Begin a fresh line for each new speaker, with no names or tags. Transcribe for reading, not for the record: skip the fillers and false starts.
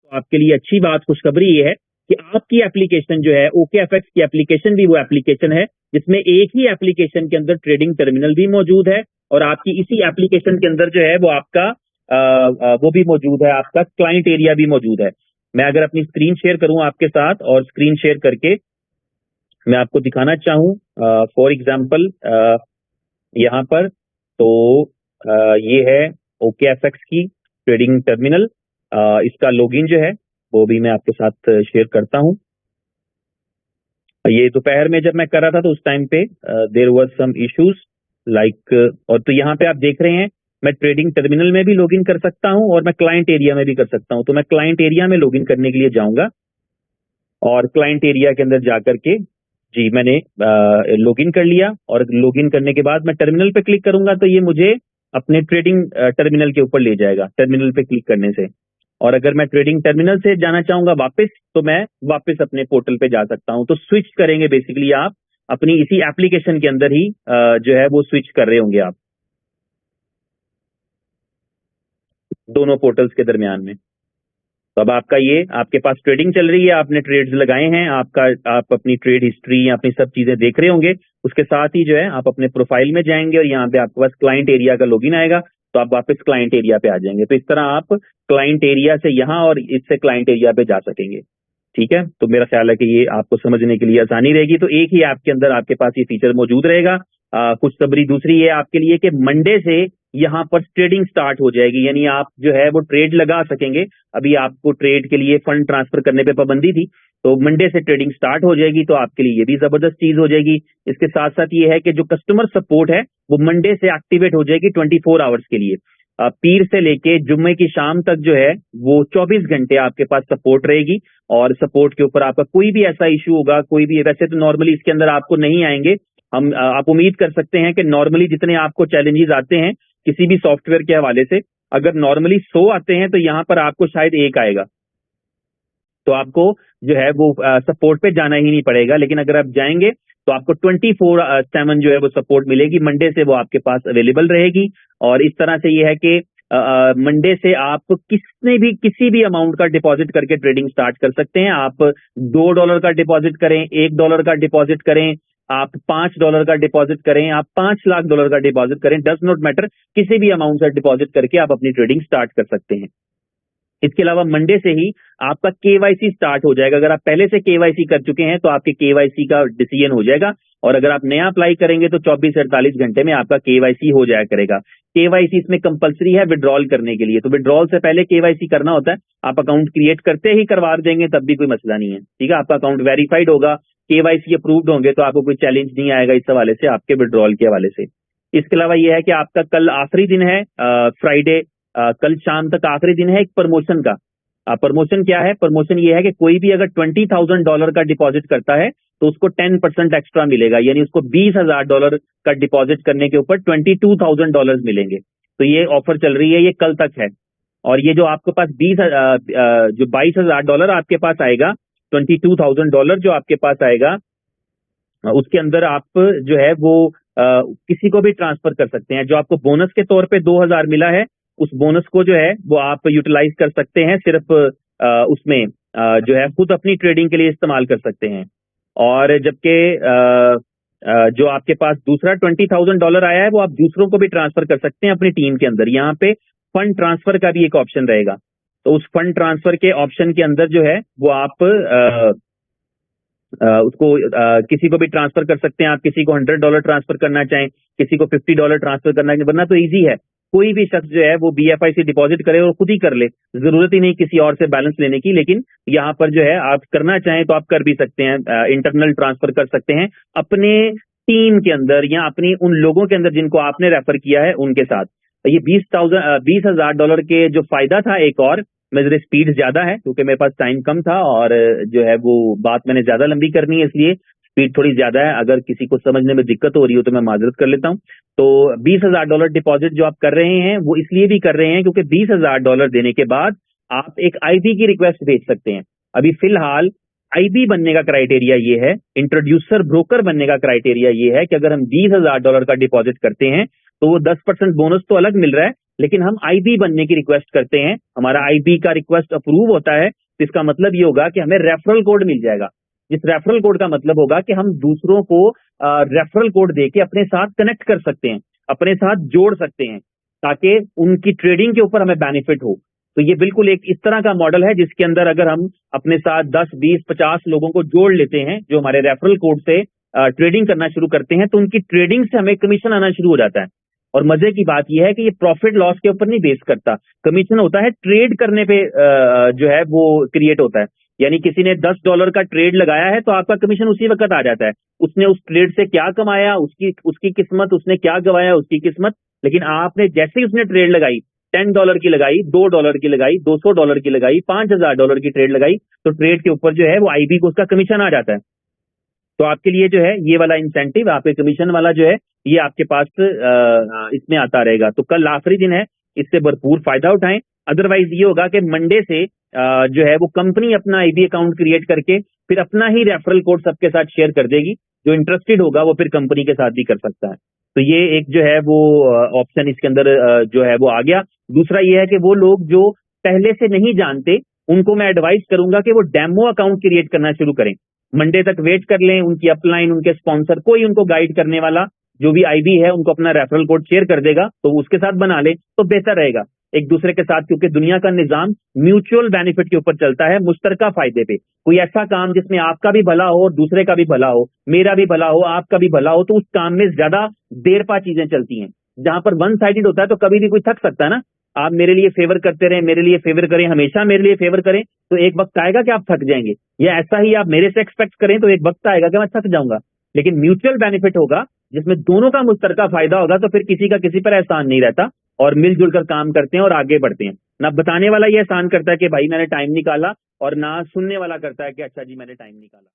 तो आपके लिए अच्छी बात, खुशखबरी ये है कि आपकी एप्लीकेशन जो है, OKFX की एप्लीकेशन भी वो एप्लीकेशन है जिसमें एक ही एप्लीकेशन के अंदर ट्रेडिंग टर्मिनल भी मौजूद है, और आपकी इसी एप्लीकेशन के अंदर जो है वो आपका वो भी मौजूद है, आपका क्लाइंट एरिया भी मौजूद है। मैं अगर अपनी स्क्रीन शेयर करूं आपके साथ, और स्क्रीन शेयर करके मैं आपको दिखाना चाहूं, फॉर एग्जांपल यहाँ पर, तो ये है OKFX की ट्रेडिंग टर्मिनल। इसका लॉगिन जो है वो भी मैं आपके साथ शेयर करता हूं। ये दोपहर में जब मैं कर रहा था तो उस टाइम पे there was some issues like, और तो यहाँ पे आप देख रहे हैं मैं ट्रेडिंग टर्मिनल में भी लॉगिन कर सकता हूं और मैं क्लाइंट एरिया में भी कर सकता हूं। तो मैं क्लाइंट एरिया में लॉगिन करने के लिए जाऊंगा, और क्लाइंट एरिया के अंदर जाकर के जी मैंने लॉगिन कर लिया, और लॉगिन करने के बाद मैं टर्मिनल पे क्लिक करूंगा तो ये मुझे अपने ट्रेडिंग टर्मिनल के ऊपर ले जाएगा टर्मिनल पे क्लिक करने से। और अगर मैं ट्रेडिंग टर्मिनल से जाना चाहूंगा वापस, तो मैं वापस अपने पोर्टल पे जा सकता हूं। तो स्विच करेंगे बेसिकली आप अपनी इसी एप्लीकेशन के अंदर ही जो है वो स्विच कर रहे होंगे आप दोनों पोर्टल्स के दरमियान में। तो अब आपका ये आपके पास ट्रेडिंग चल रही है, आपने ट्रेड्स लगाए हैं, आप अपनी ट्रेड हिस्ट्री या अपनी सब चीजें देख रहे होंगे। उसके साथ ही जो है आप अपने प्रोफाइल में जाएंगे और यहाँ पे आपके पास क्लाइंट एरिया का लॉगिन आएगा, तो आप वापस क्लाइंट एरिया पे आ जाएंगे। तो इस तरह आप क्लाइंट एरिया से यहाँ और इससे क्लाइंट एरिया पे जा सकेंगे। ठीक है, तो मेरा ख्याल है कि ये आपको समझने के लिए आसानी रहेगी। तो एक ही ऐप के अंदर आपके पास ये फीचर मौजूद रहेगा। खुशखबरी दूसरी है आपके लिए कि मंडे से यहाँ पर ट्रेडिंग स्टार्ट हो जाएगी, यानी आप जो है वो ट्रेड लगा सकेंगे। अभी आपको ट्रेड के लिए फंड ट्रांसफर करने पे पाबंदी थी, तो मंडे से ट्रेडिंग स्टार्ट हो जाएगी, तो आपके लिए ये भी जबरदस्त चीज हो जाएगी। इसके साथ साथ ये है कि जो कस्टमर सपोर्ट है वो मंडे से एक्टिवेट हो जाएगी 24 आवर्स के लिए। पीर से लेके जुम्मे की शाम तक जो है वो 24 घंटे आपके पास सपोर्ट रहेगी, और सपोर्ट के ऊपर आपका कोई भी ऐसा इशू होगा, कोई भी, वैसे तो नॉर्मली इसके अंदर आपको नहीं आएंगे, आप उम्मीद कर सकते हैं कि नॉर्मली जितने आपको चैलेंजेस आते हैं किसी भी सॉफ्टवेयर के हवाले से, अगर नॉर्मली 100 आते हैं तो यहाँ पर आपको शायद एक आएगा, तो आपको जो है वो सपोर्ट पे जाना ही नहीं पड़ेगा। लेकिन अगर आप जाएंगे तो आपको 24/7 जो है वो सपोर्ट मिलेगी, मंडे से वो आपके पास अवेलेबल रहेगी। और इस तरह से ये है कि मंडे से आप किसी भी अमाउंट का डिपॉजिट करके ट्रेडिंग स्टार्ट कर सकते हैं। आप $2 का डिपॉजिट करें, $1 का डिपॉजिट करें, आप $5 का डिपॉजिट करें, आप $5 लाख का डिपॉजिट करें, डज नॉट मैटर, किसी भी अमाउंट का डिपॉजिट करके आप अपनी ट्रेडिंग स्टार्ट कर सकते हैं। इसके अलावा मंडे से ही आपका KYC स्टार्ट हो जाएगा। अगर आप पहले से KYC कर चुके हैं तो आपके KYC का डिसीजन हो जाएगा, और अगर आप नया अप्लाई करेंगे तो 24 से 48 घंटे में आपका KYC हो जाया करेगा। KYC इसमें कंपलसरी है विड्रॉल करने के लिए, तो विड्रॉल से पहले KYC करना होता है। आप अकाउंट क्रिएट करते ही करवा देंगे तब भी कोई मसला नहीं है। ठीक है, आपका अकाउंट वेरीफाइड होगा, KYC अप्रूव्ड होंगे, तो आपको कोई चैलेंज नहीं आएगा इस हवाले से, आपके विड्रॉल के हवाले से। इसके अलावा यह है कि आपका कल आखिरी दिन है, फ्राइडे, कल शाम तक आखिरी दिन है एक प्रमोशन का। प्रमोशन क्या है? प्रमोशन ये है कि कोई भी अगर $20,000 का डिपॉजिट करता है तो उसको 10% एक्स्ट्रा मिलेगा, यानी उसको $20,000 का डिपॉजिट करने के ऊपर $22,000 मिलेंगे। तो ये ऑफर चल रही है, ये कल तक है। और ये जो आपके पास जो $22,000 आपके पास आएगा, $22,000 जो आपके पास आएगा, उसके अंदर आप जो है वो किसी को भी ट्रांसफर कर सकते हैं। जो आपको बोनस के तौर पे 2,000 मिला है, उस बोनस को जो है वो आप यूटिलाइज कर सकते हैं, सिर्फ उसमें जो है खुद अपनी ट्रेडिंग के लिए इस्तेमाल कर सकते हैं। और जबकि जो आपके पास दूसरा $20,000 आया है वो आप दूसरों को भी ट्रांसफर कर सकते हैं अपनी टीम के अंदर। यहाँ पे फंड ट्रांसफर का भी एक ऑप्शन रहेगा, तो उस फंड ट्रांसफर के ऑप्शन के अंदर जो है वो आप उसको किसी को भी ट्रांसफर कर सकते हैं। आप किसी को $100 ट्रांसफर करना चाहें, किसी को $50 ट्रांसफर करना है, वरना तो इजी है, कोई भी शख्स जो है वो BFI से डिपॉजिट करे और खुद ही कर ले, जरूरत ही नहीं किसी और से बैलेंस लेने की। लेकिन यहाँ पर जो है आप करना चाहें तो आप कर भी सकते हैं, इंटरनल ट्रांसफर कर सकते हैं अपने टीम के अंदर या अपनी उन लोगों के अंदर जिनको आपने रेफर किया है उनके साथ। ये $20,000 के जो फायदा था, एक और मेरे स्पीड ज्यादा है क्योंकि मेरे पास टाइम कम था और जो है वो बात मैंने ज्यादा लंबी करनी है, इसलिए स्पीड थोड़ी ज्यादा है। अगर किसी को समझने में दिक्कत हो रही हो तो मैं माजरत कर लेता हूं। तो $20,000 डिपॉजिट जो आप कर रहे हैं वो इसलिए भी कर रहे हैं क्योंकि $20,000 देने के बाद आप एक IB की रिक्वेस्ट भेज सकते हैं। अभी फिलहाल IB बनने का क्राइटेरिया ये है, इंट्रोड्यूसर ब्रोकर बनने का क्राइटेरिया ये है कि अगर हम $20,000 का डिपॉजिट करते हैं तो वो 10% बोनस तो अलग मिल रहा है, लेकिन हम आईबी बनने की रिक्वेस्ट करते हैं, हमारा आईबी का रिक्वेस्ट अप्रूव होता है, तो इसका मतलब ये होगा कि हमें रेफरल कोड मिल जाएगा। जिस रेफरल कोड का मतलब होगा कि हम दूसरों को रेफरल कोड देके अपने साथ कनेक्ट कर सकते हैं, अपने साथ जोड़ सकते हैं, ताकि उनकी ट्रेडिंग के ऊपर हमें बेनिफिट हो। तो ये बिल्कुल एक इस तरह का मॉडल है जिसके अंदर अगर हम अपने साथ 10, 20, 50 लोगों को जोड़ लेते हैं जो हमारे रेफरल कोड से ट्रेडिंग करना शुरू करते हैं, तो उनकी ट्रेडिंग से हमें कमीशन आना शुरू हो जाता है। और मजे की बात यह है कि ये प्रॉफिट लॉस के ऊपर नहीं बेस करता, कमीशन होता है ट्रेड करने पे जो है वो क्रिएट होता है। यानी किसी ने $10 का ट्रेड लगाया है तो आपका कमीशन उसी वक्त आ जाता है। उसने उस ट्रेड से क्या कमाया, उसकी किस्मत, उसने क्या गवाया उसकी किस्मत। लेकिन आपने जैसे ही उसने ट्रेड लगाई, $10 की लगाई, $2 की लगाई, $200 की लगाई, $5000 की ट्रेड लगाई, तो ट्रेड के ऊपर जो है वो आईबी को उसका कमीशन आ जाता है। तो आपके लिए जो है ये वाला इंसेंटिव, आपके कमीशन वाला जो है ये आपके पास इसमें आता रहेगा। तो कल आखिरी दिन है, इससे भरपूर फायदा उठाएं। अदरवाइज ये होगा कि मंडे से जो है वो कंपनी अपना आईबी अकाउंट क्रिएट करके फिर अपना ही रेफरल कोड सबके साथ शेयर कर देगी। जो इंटरेस्टेड होगा वो फिर कंपनी के साथ भी कर सकता है। तो ये एक जो है वो ऑप्शन इसके अंदर जो है वो आ गया। दूसरा ये है कि वो लोग जो पहले से नहीं जानते, उनको मैं एडवाइस करूंगा कि वो डेमो अकाउंट क्रिएट करना शुरू करें। मंडे तक वेट कर लें, उनकी अपलाइन, उनके स्पॉन्सर, कोई उनको गाइड करने वाला जो भी आईबी है उनको अपना रेफरल कोड शेयर कर देगा, तो उसके साथ बना ले तो बेहतर रहेगा एक दूसरे के साथ। क्योंकि दुनिया का निजाम म्यूचुअल बेनिफिट के ऊपर चलता है, मुश्तरका फायदे पे। कोई ऐसा काम जिसमें आपका भी भला हो और दूसरे का भी भला हो, मेरा भी भला हो, आपका भी भला हो, तो उस काम में ज्यादा देर पा चीजें चलती हैं। जहां पर वन साइडेड होता है तो कभी भी कोई थक सकता है ना। आप मेरे लिए फेवर करते रहे, मेरे लिए फेवर करें, हमेशा मेरे लिए फेवर करें, तो एक वक्त आएगा कि आप थक जाएंगे। या ऐसा ही आप मेरे से एक्सपेक्ट करें तो एक वक्त आएगा कि मैं थक जाऊंगा। लेकिन म्यूचुअल बेनिफिट होगा जिसमें दोनों का मुश्तरका फायदा होगा, तो फिर किसी का किसी पर एहसान नहीं रहता और मिलजुल कर काम करते हैं और आगे बढ़ते हैं। ना बताने वाला ये एहसान करता है कि भाई मैंने टाइम निकाला, और ना सुनने वाला करता है कि अच्छा जी मैंने टाइम निकाला।